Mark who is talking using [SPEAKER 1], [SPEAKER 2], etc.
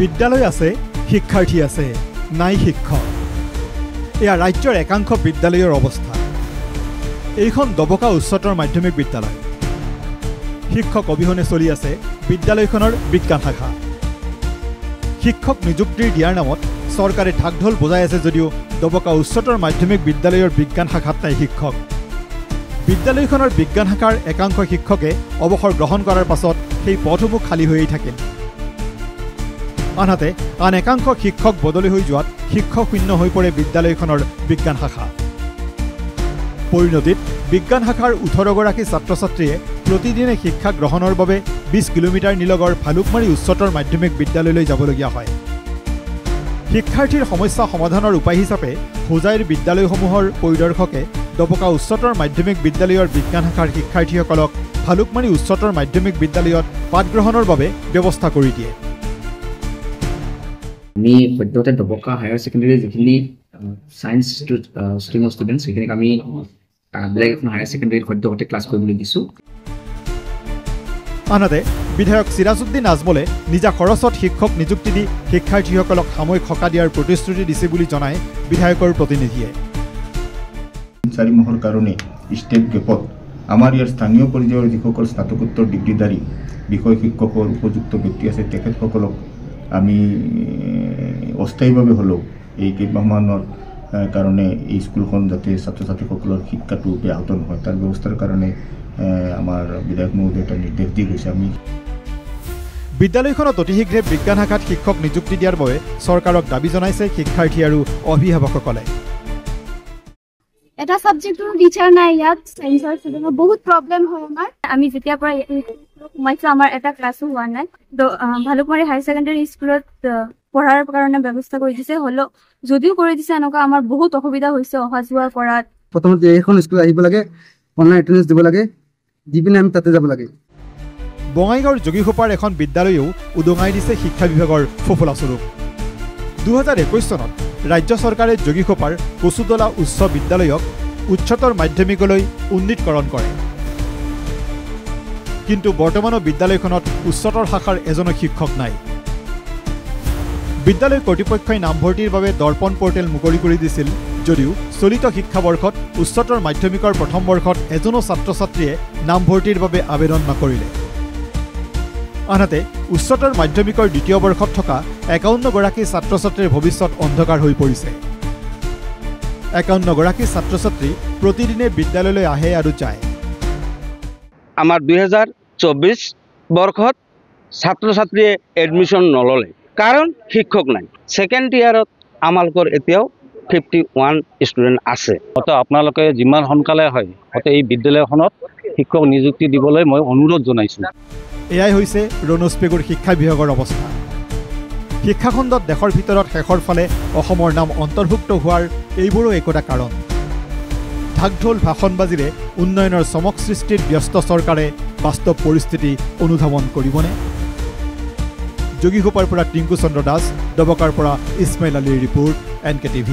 [SPEAKER 1] বিদ্যালয় আছে, শিক্ষাৰ্থী আছে, নাই শিক্ষক। এয়া ৰাজ্যৰ একাংশ বিদ্যালয়ৰ অৱস্থা। এইখন দবকা উচ্চতৰ মাধ্যমিক বিদ্যালয়। শিক্ষক অবিহনে চলি আছে বিদ্যালয়খনৰ বিজ্ঞান শাখা। শিক্ষক নিযুক্তিৰ দিয়াৰ নামত চৰকাৰে ঢাকঢোল বজাই আছে যদিও দবকা উচ্চতৰ মাধ্যমিক বিদ্যালয়ৰ বিজ্ঞান শাখাত নাই শিক্ষক। বিদ্যালয়খনৰ বিজ্ঞান শাখাৰ একাংশ শিক্ষকে অৱসৰ গ্ৰহণ কৰাৰ পাছত সেই পদসমূহ খালী হৈয়ে থাকিল। আনহাতে আন একাংশ শিক্ষক বদলি হৈ যোৱাত শিক্ষক শূন্য হৈ পৰে বিদ্যালয়খনৰ বিজ্ঞান শাখা। পৰিণতিত বিজ্ঞান শাখাৰ 18গৰাকী ছাত্ৰ ছাত্ৰীয়ে প্ৰতিদিনে শিক্ষা গ্ৰহণৰ বাবে 20 কিলোমিটাৰ নিলগৰ ভালুকমাৰী উচ্চতৰ মাধ্যমিক বিদ্যালয়লৈ যাবলগীয়া হয়। শিক্ষাৰ্থীৰ সমস্যা সমাধানৰ উপায় হিচাপে হোজাইৰ বিদ্যালয়সমূহৰ পৰিদৰ্শকে দবকা উচ্চতৰ মাধ্যমিক বিদ্যালয়ৰ বিজ্ঞান শাখাৰ শিক্ষাৰ্থীসকলক ভালুকমাৰী উচ্চতৰ মাধ্যমিক বিদ্যালয়ত পাঠ গ্ৰহণৰ বাবে ব্যৱস্থা কৰি দিয়ে।
[SPEAKER 2] আমি সদ্যহতে দবকা হায়াৰ ছেকেণ্ডেৰী যিখিনি সায়েন্স ষ্ট্ৰীমৰ ষ্টুডেণ্টছ সেইখিনিক আমি বেলেগ এখন হায়াৰ ছেকেণ্ডেৰীত সদ্যহতে ক্লাছ কৰিবলৈ দিছোঁ।
[SPEAKER 1] আনহাতে বিধায়ক চিৰাজউদ্দিন আজমলে নিজা খৰচত শিক্ষক নিযুক্তি দি শিক্ষাৰ্থীসকলক সাময়িক সকাহ দিয়াৰ প্ৰতিশ্ৰুতি দিছে বুলি জনায় বিধায়কৰ প্ৰতিনিধিয়ে।
[SPEAKER 3] 4 মাহৰ কাৰণে ষ্টেট গেপত আমাৰ ইয়াৰ স্থানীয় পৰ্যায়ৰ যিসকল স্নাতকোত্তৰ ডিগ্ৰীধাৰী বিষয় শিক্ষকৰ উপযুক্ত ব্যক্তি আছে তেখেতসকলক আমি অস্থায়ীভাৱে হ'লেও এই কেইমাহমানৰ কাৰণে এই স্কুলখন যাতে ছাত্ৰ ছাত্ৰীসকলৰ শিক্ষাটো ব্যাহত নহয় তাৰ ব্যৱস্থাৰ কাৰণে আমাৰ বিধায়ক মহোদয়ে এটা নিৰ্দেশ দি গৈছে। আমি
[SPEAKER 1] বিদ্যালয়খনত অতি শীঘ্ৰে বিজ্ঞান শাখাত শিক্ষক নিযুক্তি দিয়াৰ বাবে চৰকাৰক দাবী জনাইছে শিক্ষাৰ্থী আৰু অভিভাৱকসকলে।
[SPEAKER 4] এটা সাবজেক্টৰ টিচাৰ নাই ইয়াত সায়েন্সৰ ষ্টুডেণ্টৰ বহুত প্ৰব্লেম হয় আমাৰ। আমি যেতিয়াৰ পৰা সোমাইছোঁ আমাৰ এটা ক্লাছো হোৱা নাই। ভালুকমাৰী হায়াৰ ছেকেণ্ডেৰী স্কুলত পঢ়াৰ কাৰণে ব্যৱস্থা কৰি দিছে, হ'লেও যদিও কৰি দিছে এনেকুৱা আমাৰ বহুত অসুবিধা হৈছে অহা যোৱা কৰাত।
[SPEAKER 5] প্ৰথমতে এইখন স্কুল আহিব লাগে, অনলাইন এটেণ্ডেন্স দিব লাগে, দি পিনে আমি তাতে যাব লাগে।
[SPEAKER 1] বঙাইগাঁৱৰ যোগীঘোপাৰ এখন বিদ্যালয়েও উদঙাই দিছে শিক্ষা বিভাগৰ ফোফলা স্বৰূপ। 2021 চনত ৰাজ্য চৰকাৰে যোগীঘোপাৰ কচুদলা উচ্চ বিদ্যালয়ক উচ্চতৰ মাধ্যমিকলৈ উন্নীতকৰণ কৰে। কিন্তু বৰ্তমানৰ বিদ্যালয়খনত উচ্চতৰ শাখাৰ এজনো শিক্ষক নাই। বিদ্যালয় কৰ্তৃপক্ষই নামভৰ্তিৰ বাবে দৰ্পণ পৰ্টেল মুকলি কৰি দিছিল যদিও চলিত শিক্ষাবৰ্ষত উচ্চতৰ মাধ্যমিকৰ প্ৰথম বৰ্ষত এজনো ছাত্ৰ ছাত্ৰীয়ে নামভৰ্তিৰ বাবে আবেদন নকৰিলে। আনহাতে উচ্চতৰ মাধ্যমিকৰ দ্বিতীয় বৰ্ষত থকা 51গৰাকী ছাত্ৰ ছাত্ৰীৰ ভৱিষ্যত অন্ধকাৰ হৈ পৰিছে। 51গৰাকী ছাত্ৰ ছাত্ৰী প্ৰতিদিনে বিদ্যালয়লৈ আহে আৰু যায়।
[SPEAKER 6] আমাৰ 2024 বৰ্ষত ছাত্ৰ ছাত্ৰীয়ে এডমিশ্যন নললে, কাৰণ শিক্ষক নাই। ছেকেণ্ড ইয়াৰত আমালোকৰ এতিয়াও 51 ষ্টুডেণ্ট আছে।
[SPEAKER 7] আপোনালোকে যিমান সোনকালে হয় এই বিদ্যালয়খনত শিক্ষক নিযুক্তি দিবলৈ মই অনুৰোধ জনাইছোঁ।
[SPEAKER 1] এয়াই হৈছে ৰণোজ পেগুৰ শিক্ষা বিভাগৰ অৱস্থা। শিক্ষাখণ্ডত দেশৰ ভিতৰত শেষৰ ফালে অসমৰ নাম অন্তৰ্ভুক্ত হোৱাৰ এইবোৰো একোটা কাৰণ। ঢাকঢোল ভাষণবাজিৰে উন্নয়নৰ চমক সৃষ্টিত ব্যস্ত চৰকাৰে বাস্তৱ পৰিস্থিতি অনুধাৱন কৰিবনে? যোগীঘোপাৰ পৰা টিংকু চন্দ্ৰ দাস, দবকাৰ পৰা ইছমাইল আলীৰ ৰিপৰ্ট, NKTV।